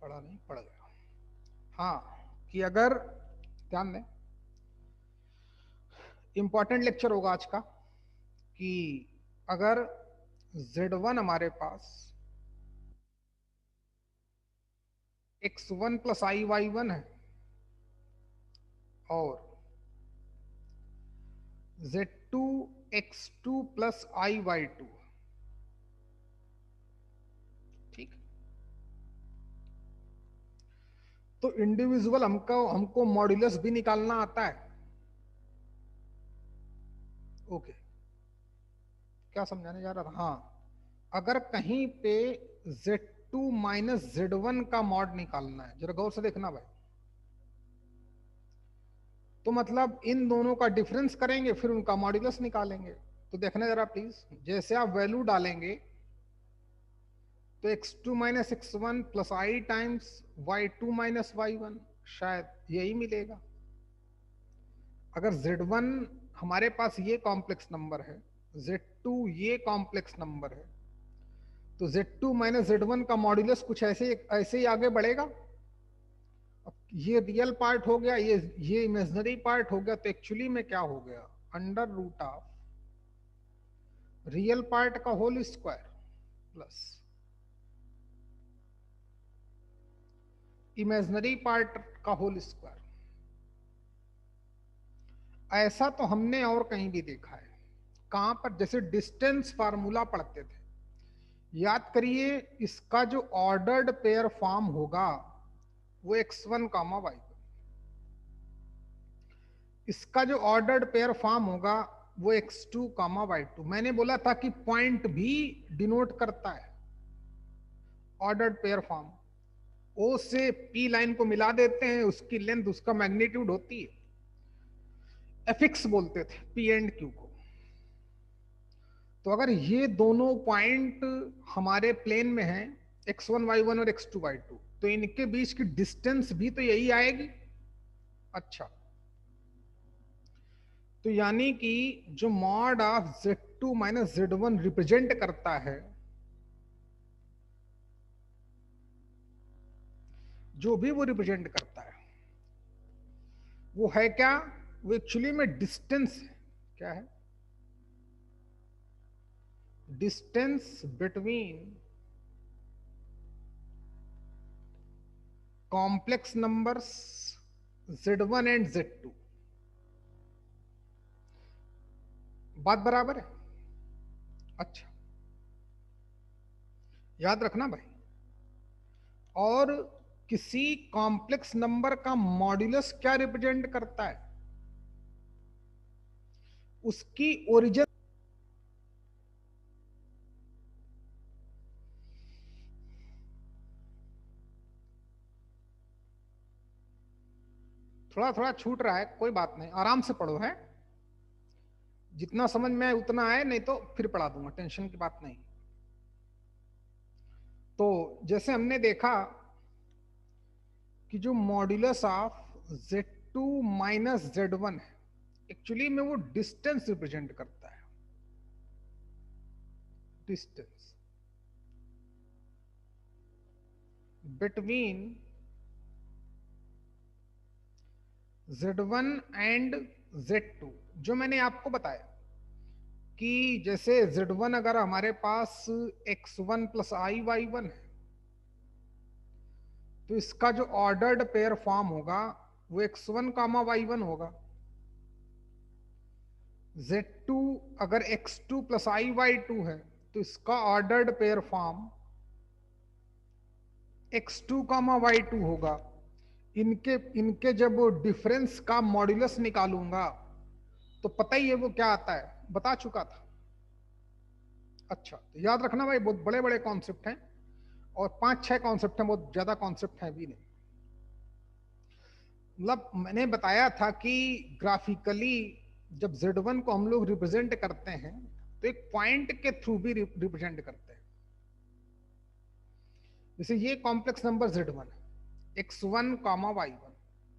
पढ़ा नहीं, पढ़ गया। हाँ, कि अगर ध्यान दें, इंपॉर्टेंट लेक्चर होगा आज का, कि अगर Z1 हमारे पास X1 plus I Y one है और Z2 X2 plus I Y to, ठीक, तो इंडिविजुअल हमको हमको मॉड्यूलस भी निकालना आता है। ओके, क्या समझाने जा रहा था? हाँ, अगर कहीं पे Z2 माइनस Z1 का मॉड निकालना है, जरा गौर से देखना भाई, तो मतलब इन दोनों का डिफरेंस करेंगे फिर उनका मॉड्यूलस निकालेंगे। तो देखना जरा प्लीज, जैसे आप वैल्यू डालेंगे तो x2 minus x one plus i times y2 minus y one, शायद यही मिलेगा। अगर Z1 हमारे पास ये कॉम्प्लेक्स नंबर है, Z2 ये कॉम्प्लेक्स नंबर है, तो Z2 माइनस Z1 का मॉड्यूलस कुछ ऐसे ऐसे ही आगे बढ़ेगा। अब ये रियल पार्ट हो गया, ये इमेजिनरी पार्ट हो गया, तो एक्चुअली में क्या हो गया, under root of real part का whole square plus imaginary part का होल स्क्वायर। ऐसा तो हमने और कहीं भी देखा है। कहां पर? जैसे डिस्टेंस फार्मूला पढ़ते थे, याद करिए, इसका जो ऑर्डर्ड पेयर फॉर्म होगा वो x1 कामा वाई, इसका जो ऑर्डर्ड पेयर फॉर्म होगा वो x2 कामा वाई टू। मैंने बोला था कि पॉइंट भी डिनोट करता है ऑर्डर्ड पेयर फॉर्म। ओ से पी लाइन को मिला देते हैं, उसकी लेंथ उसका मैग्नीट्यूड होती है, एफिक्स बोलते थे पी एंड क्यू को। तो अगर ये दोनों पॉइंट हमारे प्लेन में हैं, x1 y1 और x2 y2, तो इनके बीच की डिस्टेंस भी तो यही आएगी। अच्छा, तो यानी कि जो mod of Z2 minus Z1 represent करता है, जो भी वो रिप्रेजेंट करता है वो है क्या? वो एक्चुअली में डिस्टेंस है। क्या है? Distance between complex numbers Z1 and Z2। बात बराबर है? अच्छा, याद रखना भाई। और किसी कॉम्प्लेक्स नंबर का मॉड्यूलस क्या रिप्रेजेंट करता है? उसकी ओरिजिन। थोड़ा थोड़ा छूट रहा है, कोई बात नहीं, आराम से पढ़ो है, जितना समझ में आए उतना आए, नहीं तो फिर पढ़ा दूंगा, टेंशन की बात नहीं। तो जैसे हमने देखा कि जो modulus of Z2 minus Z1 है, एक्चुअली में वो डिस्टेंस रिप्रेजेंट करता है। Distance between Z1 and Z2, जो मैंने आपको बताया कि जैसे Z1 अगर हमारे पास x1 plus I Y one है, तो इसका जो ऑर्डर्ड पेयर फॉर्म होगा वो x1 कामा वाई वन होगा। Z2 अगर x2 plus I Y to है, तो इसका ordered pair form x2 comma Y two होगा। इनके इनके जब डिफरेंस का मॉड्यूलस निकालूंगा तो पता ही है वो क्या आता है, बता चुका था। अच्छा, तो याद रखना भाई, बहुत बड़े बड़े कॉन्सेप्ट हैं, और 5-6 कॉन्सेप्ट हैं, बहुत ज्यादा कॉन्सेप्ट है भी नहीं। मतलब मैंने बताया था कि ग्राफिकली जब Z1 को हम लोग रिप्रेजेंट करते हैं तो एक पॉइंट के थ्रू भी रिप्रेजेंट करते हैं। जैसे ये कॉम्प्लेक्स नंबर Z1 है, x1 कामा y1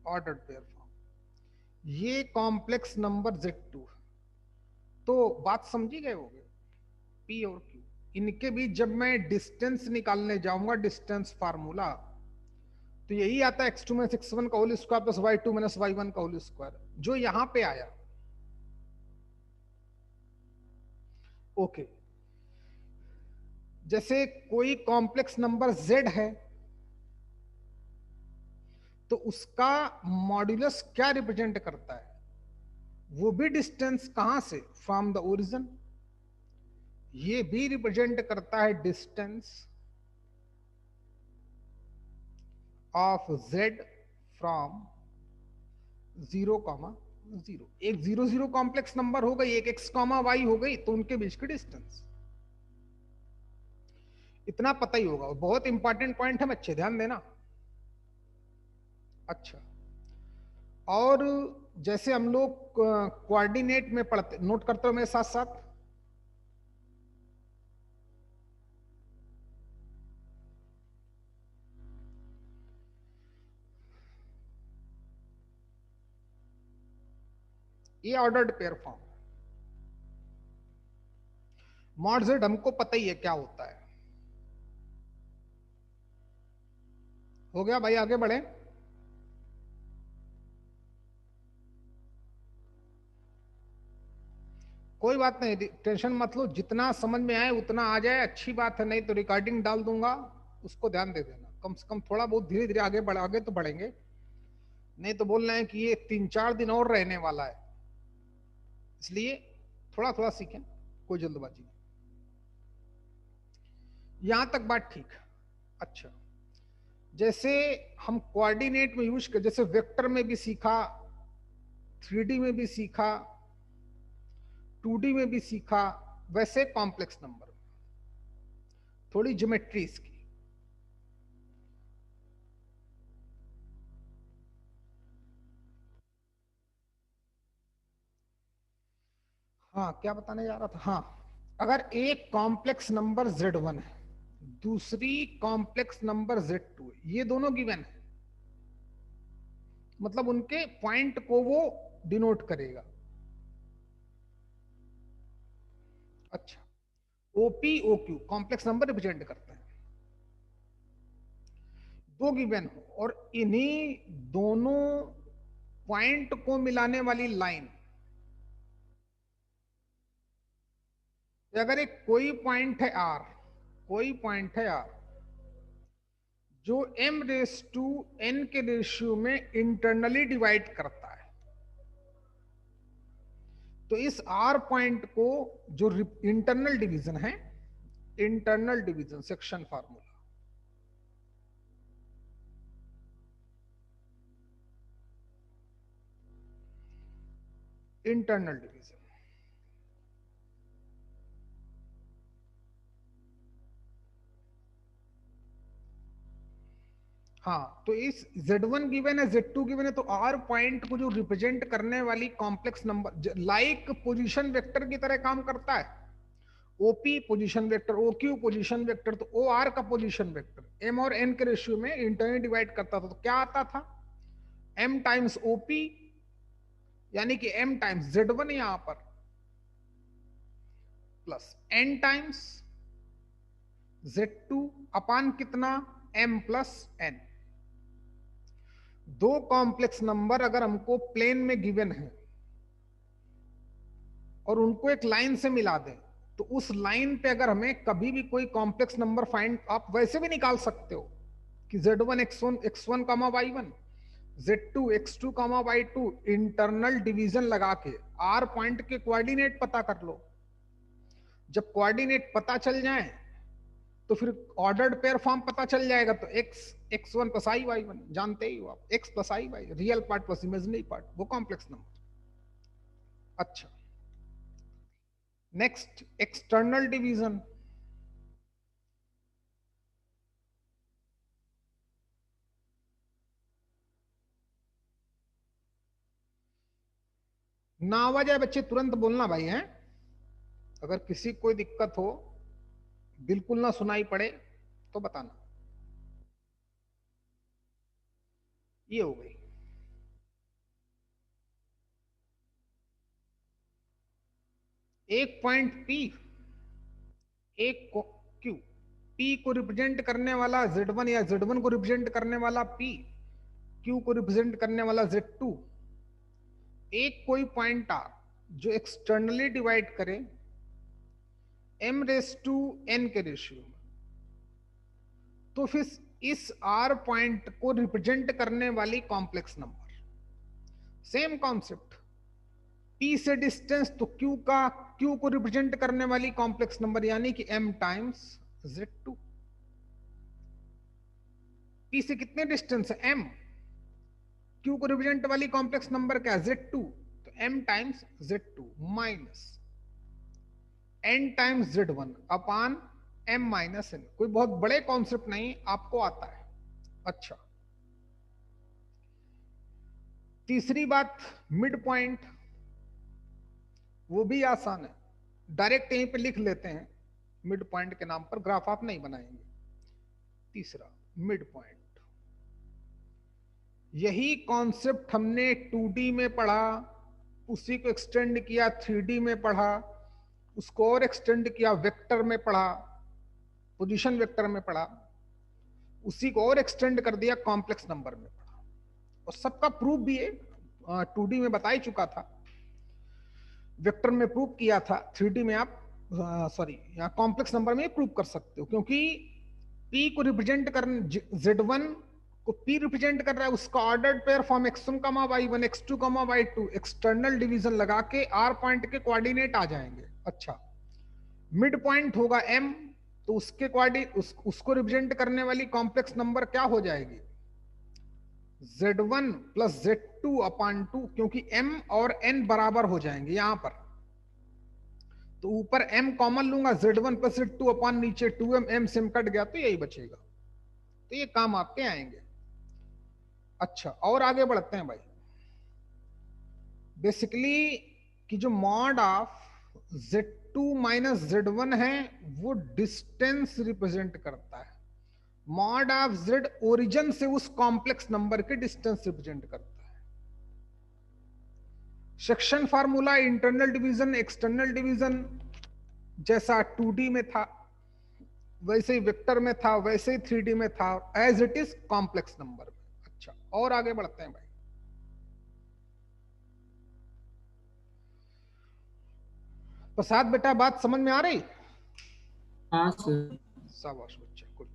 ऑर्डर्ड पेयर फॉर्म, ये कॉम्प्लेक्स नंबर Z2 है। तो बात समझी गए होगे, P और Q, इनके बीच जब मैं डिस्टेंस निकालने जाऊंगा, डिस्टेंस फार्मूला, तो यही आता है x two minus x one का whole square plus y two minus y one का होल स्क्वायर, जो यहां पे आया। ओके, जैसे कोई कॉम्प्लेक्स नंबर z है तो उसका मॉड्यूलस क्या रिप्रेजेंट करता है? वो भी डिस्टेंस कहां से, फ्रॉम द ओरिजिन। ये भी रिप्रेजेंट करता है डिस्टेंस ऑफ z फ्रॉम 0,0। एक 0,0 कॉम्प्लेक्स नंबर हो गई, एक x, y हो गई, तो उनके बीच की डिस्टेंस। इतना पता ही होगा, बहुत इंपॉर्टेंट पॉइंट है बच्चे, ध्यान देना। अच्छा, और जैसे हम लोग कोऑर्डिनेट में पढ़ते, नोट करते हो मेरे साथ साथ। ये ordered pair form, mod Z हमको पता ही है क्या होता है। हो गया भाई, आगे बढ़े। कोई बात नहीं, टेंशन मत लो, जितना समझ में आए उतना आ जाए, अच्छी बात है, नहीं तो रिकॉर्डिंग डाल दूंगा, उसको ध्यान दे देना। कम से कम थोड़ा बहुत धीरे धीरे आगे बढ़, आगे तो बढ़ेंगे, नहीं तो बोल रहे हैं कि ये 3-4 दिन और रहने वाला है, इसलिए थोड़ा थोड़ा सीखें, कोई जल्दबाजी नहीं। यहां तक बात ठीक। अच्छा, जैसे हम कोऑर्डिनेट में यूज कर, जैसे वेक्टर में भी सीखा, 3D में भी सीखा, 2D में भी सीखा, वैसे कॉम्प्लेक्स नंबर थोड़ी ज्योमेट्री इसकी। हाँ, क्या बताने जा रहा था, हाँ, अगर एक कॉम्प्लेक्स नंबर z1 है, दूसरी कॉम्प्लेक्स नंबर z2 है, ये दोनों गिवन है, मतलब उनके पॉइंट को वो डिनोट करेगा। अच्छा, OP OQ complex number represent करते हैं, दो गिवन हो और इन्हीं दोनों पॉइंट को मिलाने वाली लाइन, अगर एक कोई पॉइंट है आर, कोई पॉइंट है आर जो m रेस टू n के रेशियो में इंटरनली डिवाइड करता है, तो इस r पॉइंट को, जो इंटरनल डिवीजन है, internal division section formula, internal division. हाँ, तो इस Z1 गिवन है, Z2 गिवन है, तो R पॉइंट को जो रिप्रेजेंट करने वाली complex number, like position vector की तरह काम करता है। OP position vector, OQ position vector, तो OR का पोजीशन वेक्टर M और N के रेशियो में इंटरनली डिवाइड करता था, तो क्या आता था, M टाइम्स OP, यानी कि M टाइम्स Z1 यहां पर, प्लस N टाइम्स Z2 अपान कितना, M प्लस N। दो कॉम्प्लेक्स नंबर अगर हमको प्लेन में गिवन है और उनको एक लाइन से मिला दें, तो उस लाइन पे अगर हमें कभी भी कोई कॉम्प्लेक्स नंबर फाइंड, आप वैसे भी निकाल सकते हो कि Z1 x1 कामा y1, Z2 x2 कामा y2, इंटरनल डिवीजन लगा के R पॉइंट के कोऑर्डिनेट पता कर लो। जब कोऑर्डिनेट पता चल जाए तो फिर ऑर्डर्ड पेयर फॉर्म पता चल जाएगा, तो x1 प्लस i y1, जानते ही हो आप, x plus i y, real part plus imaginary part, वो कॉम्प्लेक्स नंबर। अच्छा, नेक्स्ट एक्सटर्नल डिवीजन। ना आवाज आए बच्चे तुरंत बोलना भाई हैं, अगर किसी कोई दिक्कत हो, बिल्कुल ना सुनाई पड़े तो बताना। ये हो गई एक पॉइंट P, एक क्यू, P को रिप्रेजेंट करने वाला Z1 या Z1 को रिप्रेजेंट करने वाला P, Q को रिप्रेजेंट करने वाला Z2, एक कोई पॉइंट R जो एक्सटर्नली डिवाइड करे m⁻n के रेशियो में, तो फिर इस R पॉइंट को रिप्रेजेंट करने वाली complex number, same concept, P से डिस्टेंस तो Q को रिप्रेजेंट करने वाली कॉम्प्लेक्स नंबर यानी कि m टाइम्स Z2। P से कितने डिस्टेंस है m, Q को रिप्रेजेंट वाली कॉम्प्लेक्स नंबर क्या है Z2, तो m times Z2 minus n times Z1 अपान m माइनस n। कोई बहुत बड़े कॉन्सेप्ट नहीं, आपको आता है। अच्छा, तीसरी बात मिड पॉइंट, वो भी आसान है, डायरेक्ट यहीं पे लिख लेते हैं मिड पॉइंट के नाम पर, ग्राफ आप नहीं बनाएंगे। तीसरा मिड पॉइंट, यही कॉन्सेप्ट हमने 2D में पढ़ा, उसी को एक्सटेंड किया 3D में पढ़ा, उसको और एक्सटेंड किया वेक्टर में पढ़ा, पोजीशन वेक्टर में पढ़ा, उसी को और एक्सटेंड कर दिया कॉम्प्लेक्स नंबर में पढ़ा, और सबका प्रूफ भी है 2D में बता ही चुका था, वेक्टर में प्रूफ किया था, 3D में आप सॉरी यहाँ कॉम्प्लेक्स नंबर में प्रूफ कर सकते हो, क्योंकि P को रिप्रेजेंट करने Z1 को P रिप्रेजेंट कर रहा है, उसका ordered pair form x1, y1, x2, y2, external division लगा के R पॉइंट के कोऑर्डिनेट आ जाएंगे। अच्छा, मिड पॉइंट होगा M, तो उसके कोऑर्डिनेट उसको रिप्रेजेंट करने वाली कॉम्प्लेक्स नंबर क्या हो जाएगी, Z1 प्लस Z2 अपान 2, क्योंकि M और N बराबर हो जाएंगे यहां पर, तो ऊपर M कॉमन लूंगा, Z1 प्लस Z2 अपान नीचे 2M, M से कट गया तो यही बचेगा, तो ये काम आपके आएंगे। अच्छा, और आगे बढ़ते हैं भाई, बेसिकली कि जो mod of Z2 minus Z1 है वो डिस्टेंस रिप्रेजेंट करता है, मॉड ऑफ Z ओरिजिन से उस कॉम्प्लेक्स नंबर के डिस्टेंस रिप्रेजेंट करता है। Section formula internal division external division जैसा 2D में था वैसे ही वेक्टर में था, वैसे ही 3D में था, as it is complex number में। अच्छा, और आगे बढ़ते हैं भाई, प्रसाद बेटा बात समझ में आ रही? हाँ सर। शाबाश बच्चे, गुड।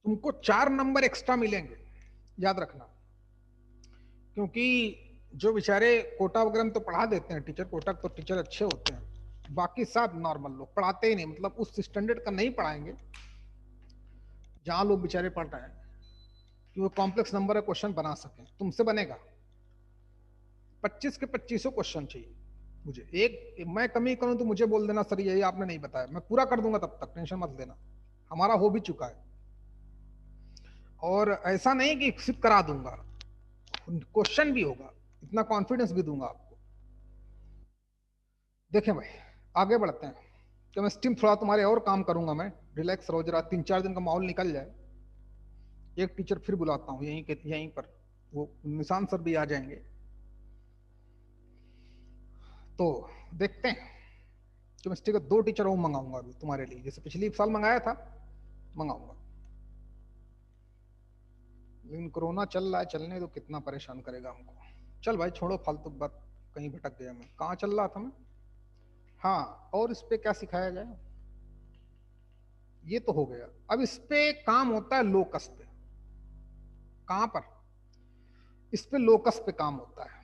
तुमको 4 नंबर एक्स्ट्रा मिलेंगे, याद रखना, क्योंकि जो बेचारे कोटा वगैरह में तो पढ़ा देते हैं टीचर, कोटा तो टीचर अच्छे होते हैं, बाकी सब नॉर्मल लोग पढ़ाते ही नहीं, मतलब उस स्टैंडर्ड का नहीं पढ़ाएंगे जहां लोग बेचारे पढ़ रहे हैं कि वो कॉम्प्लेक्स नंबर का क्वेश्चन बना सकें। तुमसे बनेगा 25 के 25 क्वेश्चन चाहिए मुझे, एक मैं कमी करूं तो मुझे बोल देना सर यही आपने नहीं बताया, मैं पूरा कर दूंगा, तब तक टेंशन मत लेना, हमारा हो भी चुका है। और ऐसा नहीं कि सिर्फ करा दूंगा, क्वेश्चन भी होगा, इतना कॉन्फिडेंस भी दूंगा आपको। देखें भाई, आगे बढ़ते हैं, केमिस्ट्री में थोड़ा तुम्हारे और काम करूंगा मैं, रिलैक्स रहो जरा, 3-4 दिन का माहौल निकल जाए, एक टीचर फिर बुलाता हूँ यहीं पर, वो निशान सर भी आ जाएंगे, तो देखते हैं। केमिस्ट्री का 2 टीचर और मंगाऊंगा अभी तुम्हारे लिए, जैसे पिछली साल मंगाया था मंगाऊंगा, लेकिन कोरोना चल रहा है, चलने तो कितना परेशान करेगा हमको। चल भाई छोड़ो फालतू बात, कहीं भटक गया मैं, कहाँ चल रहा था मैं? हाँ, और इस पे क्या सिखाया जाए, ये तो हो गया, अब इस पे काम होता है लोकस पे। कहां पर? इस पे लोकस पे काम होता है,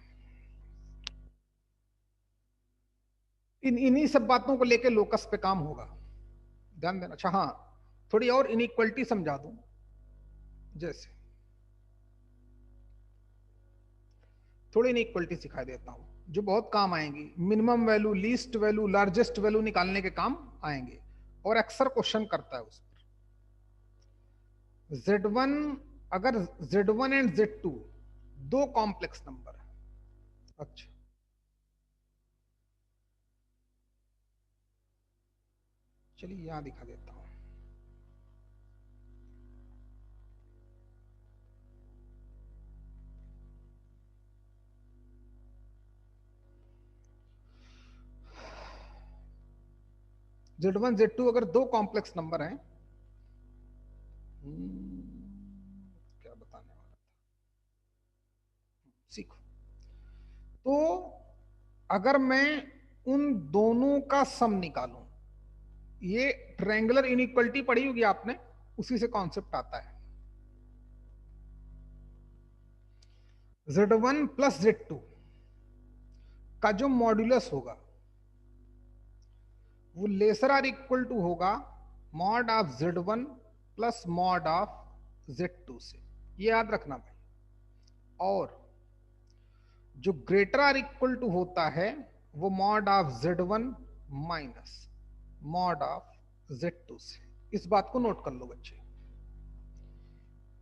इन्हीं सब बातों को लेके लोकस पे काम होगा, ध्यान देना। अच्छा हाँ, थोड़ी और इनइक्वलिटी समझा दूं, जैसे थोड़ी इनइक्वलिटी सिखा देता हूं जो बहुत काम आएंगी, minimum value, least value, largest value निकालने के काम आएंगे, और अक्सर क्वेश्चन करता है उस पर। Z1, अगर Z1 एंड Z2 दो कॉम्प्लेक्स नंबर है, अच्छा चलिए यहां दिखा देता हूं, Z1 Z2 अगर दो कॉम्प्लेक्स नंबर हैं, क्या बताने वाला था, सीखो। तो अगर मैं उन दोनों का सम निकालूं, ये ट्रायंगुलर इनइक्वालिटी पढ़ी होगी आपने, उसी से कॉन्सेप्ट आता है। Z1 प्लस Z2 का जो मॉड्यूलस होगा वो लेसर आर इक्वल टू होगा mod of Z1 plus mod of Z2 से, ये याद रखना भाई। और जो ग्रेटर आर इक्वल टू होता है वो mod of Z1 minus mod of Z2 से। इस बात को नोट कर लो बच्चे।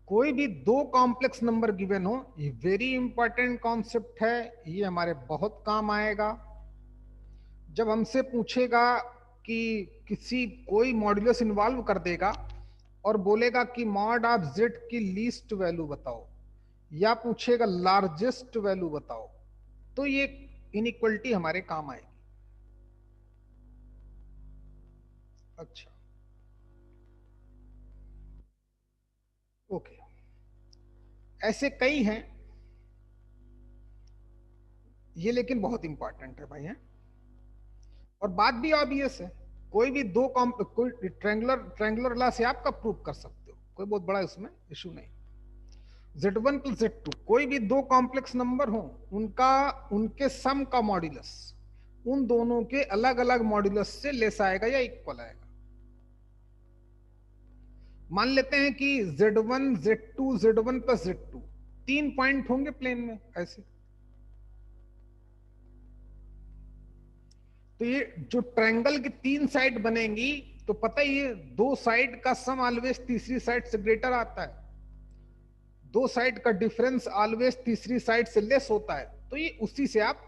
कोई भी दो कॉम्प्लेक्स नंबर गिवन हो, ये वेरी इंपॉर्टेंट कॉन्सेप्ट है, ये हमारे बहुत काम आएगा। जब हमसे पूछेगा कि किसी कोई मॉड्यूलस इन्वॉल्व कर देगा और बोलेगा कि मॉड ऑफ जेड की लीस्ट वैल्यू बताओ, या पूछेगा लार्जेस्ट वैल्यू बताओ, तो ये इनइक्वलिटी हमारे काम आएगी। अच्छा, ओके, ऐसे कई हैं ये, लेकिन बहुत इंपॉर्टेंट है भाई हैं। और बात भी ऑब्वियस है, कोई भी दो कोई ट्रायंगुलर लॉ से आप कब प्रूव कर सकते हो, कोई बहुत बड़ा इसमें इशू नहीं। Z1 प्लस Z2 कोई भी दो कॉम्प्लेक्स नंबर हो, उनका उनके सम का मॉड्यूलस उन दोनों के अलग अलग मॉड्यूलस से लेस आएगा या इक्वल आएगा। मान लेते हैं कि Z1 Z2 Z1 plus Z2 तीन पॉइंट होंगे प्लेन में ऐसे, तो ये जो ट्रायंगल की तीन साइड बनेंगी, तो पता ही है दो साइड का सम ऑलवेज तीसरी साइड से ग्रेटर आता है, दो साइड का डिफरेंस ऑलवेज तीसरी साइड से लेस होता है। तो ये उसी से आप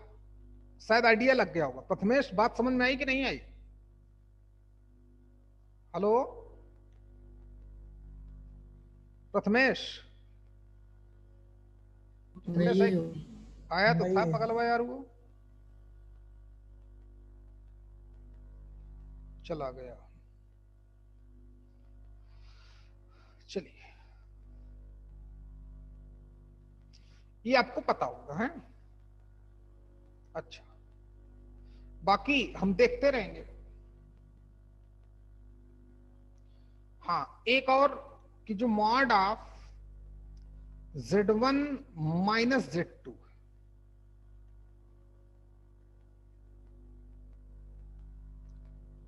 शायद आइडिया लग गया होगा। प्रथमेश, बात समझ में आई कि नहीं आई? हेलो प्रथमेश, नहीं हो। आया तो था पगलवा यार, वो चला गया। चलिए, ये आपको पता होगा है। अच्छा, बाकी हम देखते रहेंगे। हाँ, एक और कि जो mod of Z1 minus Z2,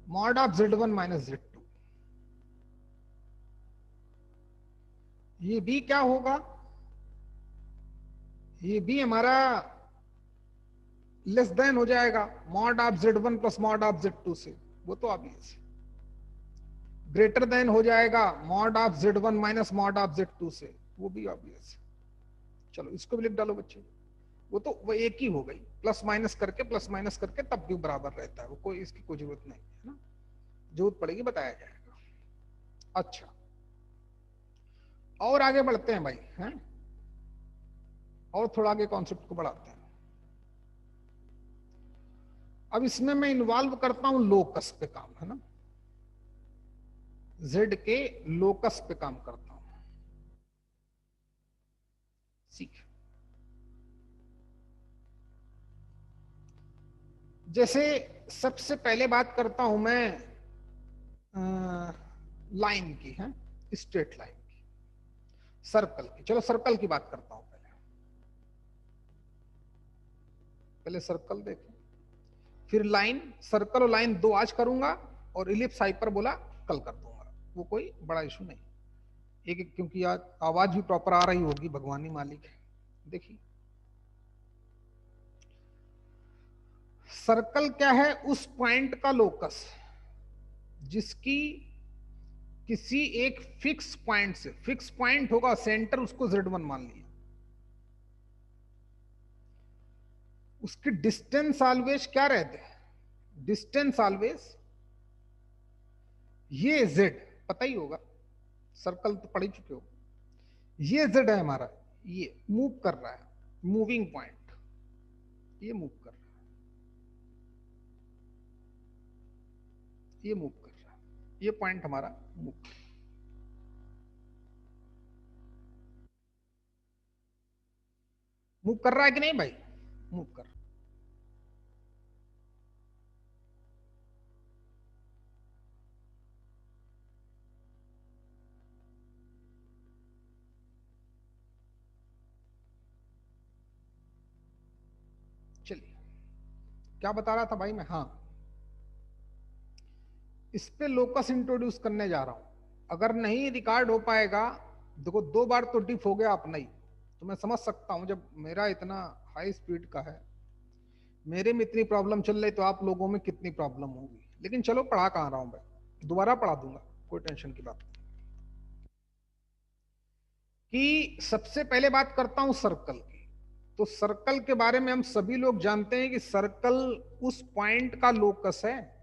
mod of Z1 minus Z2, ये भी क्या होगा, ये भी हमारा लेस देन हो जाएगा mod of Z1 plus mod of Z2 से, वो तो ऑब्वियस है। ग्रेटर देन हो जाएगा mod of Z1 minus mod of Z2 से, वो भी ऑब्वियस है। चलो इसको भी लिख डालो बच्चे, वो तो वो एक ही हो गई, प्लस माइनस करके तब भी बराबर रहता है, वो कोई इसकी कोई जरूरत नहीं है ना, जरूरत पड़ेगी बताया जाएगा। अच्छा, और आगे बढ़ते हैं भाई हैं, और थोड़ा आगे कॉन्सेप्ट को बढ़ाते हैं। अब इसमें मैं इन्वॉल्व करता हूं लोकस पे काम, है ना, जेड के लोकस पे काम करता हूं। सीख, जैसे सबसे पहले बात करता हूं मैं लाइन की है, स्ट्रेट लाइन की, सर्कल की। चलो सर्कल की बात करता हूं पहले, पहले सर्कल देखें, फिर लाइन। सर्कल और लाइन दो आज करूंगा, और इलिप्स हाइपरबोला कल कर दूंगा, वो कोई बड़ा इशू नहीं। एक एक, क्योंकि आज आवाज भी प्रॉपर आ रही होगी, भगवान ही मालिक है। देखिए सर्कल क्या है, उस पॉइंट का लोकस जिसकी किसी एक फिक्स पॉइंट से, फिक्स पॉइंट होगा सेंटर, उसको Z1 मान लिया, उसकी डिस्टेंस ऑलवेज क्या रहते हैं, डिस्टेंस ऑलवेज ये Z, पता ही होगा, सर्कल तो पढ़ ही चुके हो, ये Z है हमारा, ये मूव कर रहा है, मूविंग पॉइंट, ये मूव कर रहा है। ये मूव कर रहा है, ये पॉइंट हमारा मूव कर रहा है। मूव कर रहा है कि नहीं भाई? मूव कर रहा है। चलिए, क्या बता रहा था भाई मैं? हाँ, इस पे लोकस इंट्रोड्यूस करने जा रहा हूं। अगर नहीं रिकॉर्ड हो पाएगा, देखो 2 बार तो डिफ हो गया अपना ही, तो मैं समझ सकता हूं जब मेरा इतना हाई स्पीड का है, मेरे में इतनी प्रॉब्लम चल रही, तो आप लोगों में कितनी प्रॉब्लम होगी। लेकिन चलो, पढ़ा कहाँ रहा हूं मैं, दोबारा पढ़ा दूंगा, कोई टेंशन की बात नहीं। कि सबसे पहले बात करता हूं सर्कल की। तो सर्कल के बारे में हम सभी लोग जानते हैं कि सर्कल उस पॉइंट का लोकस है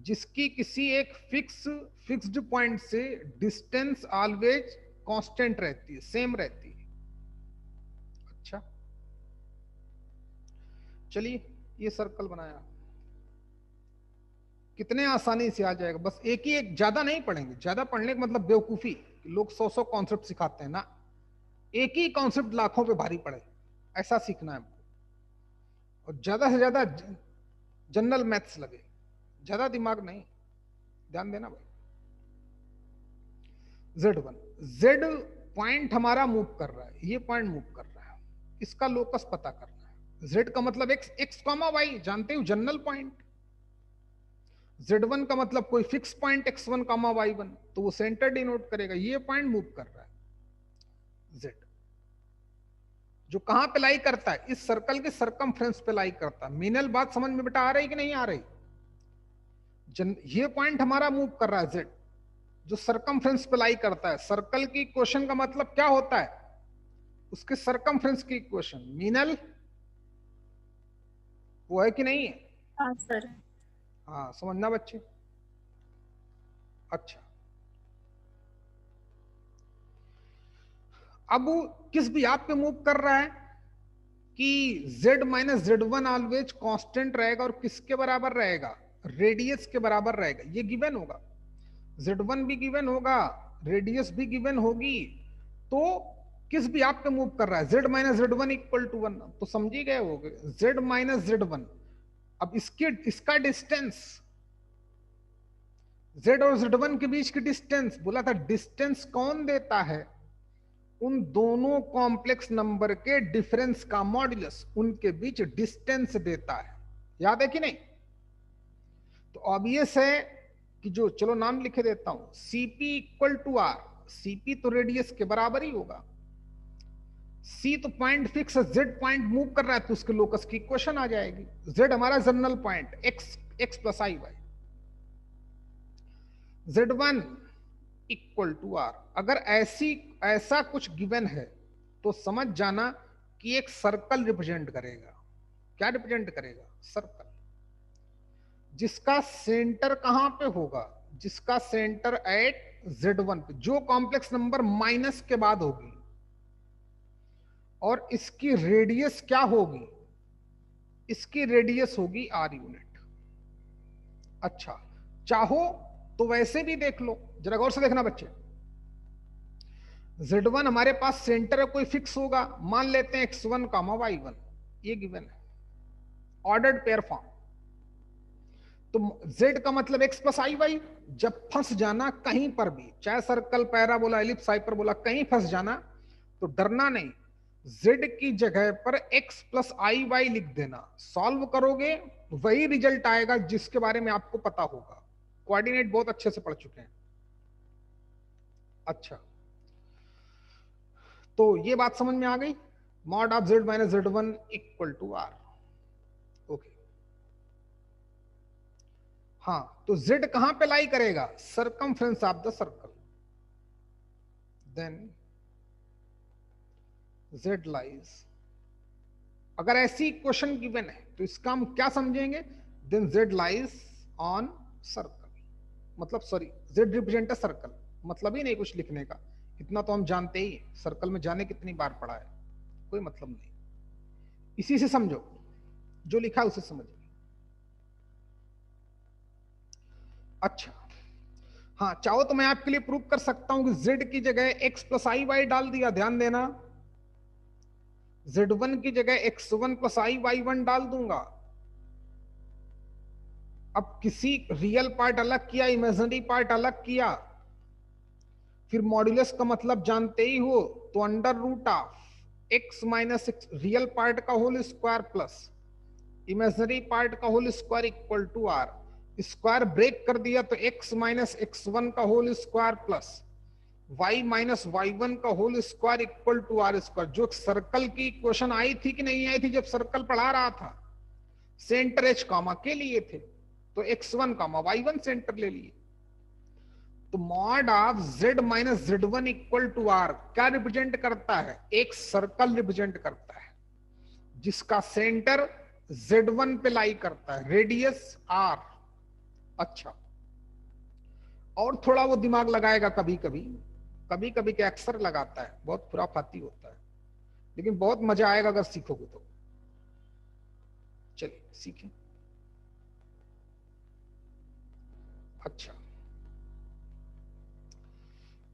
जिसकी किसी एक फिक्स्ड पॉइंट से डिस्टेंस ऑलवेज कांस्टेंट रहती है, सेम रहती है। अच्छा, चलिए, ये सर्कल बनाया, कितने आसानी से आ जाएगा। बस एक ही एक, ज्यादा नहीं पढ़ेंगे, ज्यादा पढ़ने का मतलब बेवकूफी, लोग 100 कॉन्सेप्ट सिखाते हैं ना, एक ही कॉन्सेप्ट लाखों पे भारी पड़े, ऐसा सीखना है हमको। और ज्यादा से ज्यादा जनरल मैथ्स लगे, ज्यादा दिमाग नहीं, ध्यान देना भाई। Z1, Z पॉइंट हमारा मूव कर रहा है, ये पॉइंट मूव कर रहा है, इसका लोकस पता करना है। Z का मतलब x कॉमा वाई, जानते हो, जनरल पॉइंट। Z1 का मतलब कोई fix point x1 comma y1, तो वो सेंटर डिनोट करेगा। ये पॉइंट मूव कर रहा है Z, जो कहां पे लाई करता है? इस सर्कल के सरकमफ्रेंस पे लाई करता है। मीनल बात समझ में बेटा आ रही कि नहीं आ रही? ये पॉइंट हमारा मूव कर रहा है Z, जो सरकमफ्रेंस पे लाई करता है। सर्कल की इक्वेशन का मतलब क्या होता है? उसके सरकमफ्रेंस की इक्वेशन। मीनल, वो है कि नहीं है? हाँ सर। हाँ, समझना बच्चे। अच्छा, अब किस भी आप पे मूव कर रहा है कि z minus Z1 always constant रहेगा, और किसके बराबर रहेगा? रेडियस के बराबर रहेगा। ये गिवन होगा, Z1 भी गिवन होगा, रेडियस भी गिवन होगी। तो किस भी आप पे मूव कर रहा है, z minus Z1 equal to 1, तो समझी गए होगे, z माइनस Z1। अब इसका डिस्टेंस, z और Z1 के बीच की डिस्टेंस, बोला था डिस्टेंस कौन देता है? उन दोनों कॉम्प्लेक्स नंबर के डिफरेंस का मॉड्यूलस, उनके बीच डिस्टेंस देता है। याद है कि नहीं? तो ऑब्वियस है कि जो, चलो नाम लिखे देता हूं, Cp equal to R। Cp तो रेडियस के बराबर ही होगा। C तो पॉइंट फिक्स है, Z पॉइंट मूव कर रहा है, तो उसके लोकस की इक्वेशन आ जाएगी। Z हमारा general point, x plus I Y. Z1 equal to R। अगर ऐसा कुछ गिवन है, तो समझ जाना कि एक सर्कल रिप्रेजेंट करेगा। क्या रिप्रेजेंट करेगा? सर्कल, जिसका सेंटर कहां पे होगा? जिसका सेंटर एट Z1 पे, जो कॉम्प्लेक्स नंबर माइनस के बाद होगी, और इसकी रेडियस क्या होगी? इसकी रेडियस होगी R यूनिट। अच्छा, चाहो तो वैसे भी देख लो, जरा गौर से देखना बच्चे। Z1 हमारे पास सेंटर है, कोई फिक्स होगा, मान लेते हैं x1 कामा y1, ये गिवन है, ऑर्डर्ड पेयर फॉर्म। तो z का मतलब x प्लस आई वाई। जब फंस जाना कहीं पर भी, चाहे सर्कल, पैराबोला, एलिप्स, हाइपरबोला, कहीं फंस जाना, तो डरना नहीं, z की जगह पर x प्लस आई वाई लिख देना। सॉल्व करोगे वही रिजल्ट आएगा जिसके बारे में आपको पता होगा। कोऑर्डिनेट बहुत अच्छे से पढ़ चुके हैं। अच्छा, तो ये बात समझ में आ गई, mod of z minus Z1 equal to R। Okay, हाँ, तो z कहां पे लाई करेगा? Circumference of the circle. Then z lies, अगर ऐसी क्वेश्चन गिवन है तो इसका हम क्या समझेंगे? Then z lies on circle, मतलब sorry, z represent a circle, मतलब ही नहीं कुछ लिखने का, इतना तो हम जानते ही, सर्कल में जाने कितनी बार पढ़ा है, कोई मतलब नहीं। इसी से समझो, जो लिखा है उसे समझो। अच्छा, हाँ चाहो तो मैं आपके लिए प्रूव कर सकता हूं कि z की जगह x प्लस आई वाई डाल दिया, ध्यान देना, z1 की जगह x1 plus I Y one डाल दूंगा। अब किसी रियल पार्ट अलग किया, इमेजिनरी पार्ट अलग किया, फिर मॉड्यूलस का मतलब जानते ही हो, तो under root of x minus x real part का whole square plus imaginary part का whole square equal to r. Square break कर दिया तो x माइनस एक्स वन का whole square plus y minus y one का whole square equal to r square. जो circle की question आई थी कि नहीं आई थी जब सर्कल पढ़ा रहा था, सेंटर एच कामा के लिए थे, तो x1 कामा y1 सेंटर ले लिए। तो mod of z minus Z one equal to R क्या रिप्रेजेंट करता है? एक सर्कल रिप्रेजेंट करता है जिसका सेंटर z1 पे लाई करता है, रेडियस r। अच्छा, और थोड़ा वो दिमाग लगाएगा कभी कभी, कभी कभी क्या अक्सर लगाता है, बहुत खुराफाती होता है, लेकिन बहुत मजा आएगा अगर सीखोगे तो। चलिए सीखें। अच्छा,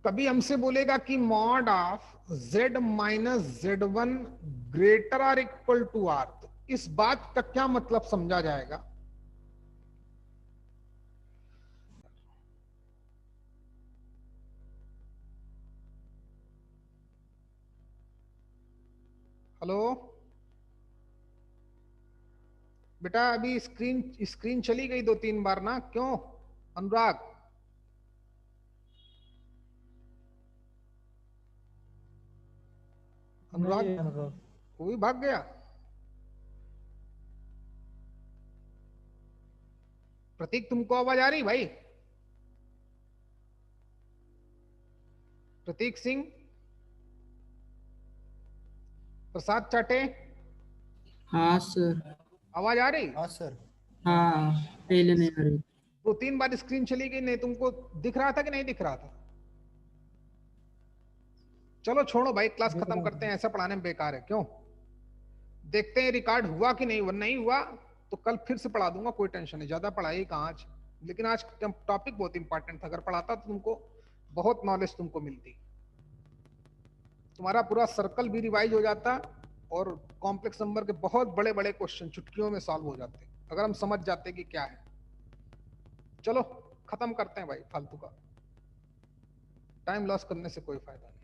कभी हमसे बोलेगा कि mod of z minus Z one greater R equal to R, तो इस बात का क्या मतलब समझा जाएगा? हेलो बेटा, अभी स्क्रीन स्क्रीन चली गई 2-3 बार ना, क्यों अनुराग? अनुराग वो भी भाग गया। प्रतीक तुमको आवाज आ रही भाई? प्रतीक सिंह, प्रसाद चाटे, हाँ सर। आवाज आ रही? हाँ सर। हाँ, पहले नहीं आ रही। 2-3 बार स्क्रीन चली गई, नहीं तुमको दिख रहा था कि नहीं दिख रहा था? चलो छोड़ो भाई, क्लास खत्म करते हैं, ऐसा पढ़ाने में बेकार है, क्यों? देखते हैं रिकॉर्ड हुआ कि नहीं, नहीं हुआ तो कल फिर से पढ़ा दूंगा, कोई टेंशन नहीं, ज्यादा पढ़ाई कहाँ आज। लेकिन आज टॉपिक बहुत इंपॉर्टेंट था, अगर पढ़ाता तो तुमको बहुत नॉलेज तुमको मिलती, तुम्हारा पूरा सर्कल भी रिवाइज हो जाता और कॉम्प्लेक्स नंबर के बहुत बड़े बड़े क्वेश्चन चुटकियों में सॉल्व हो जाते अगर हम समझ जाते कि क्या है। चलो खत्म करते हैं भाई, फालतू का टाइम लॉस करने से कोई फायदा नहीं।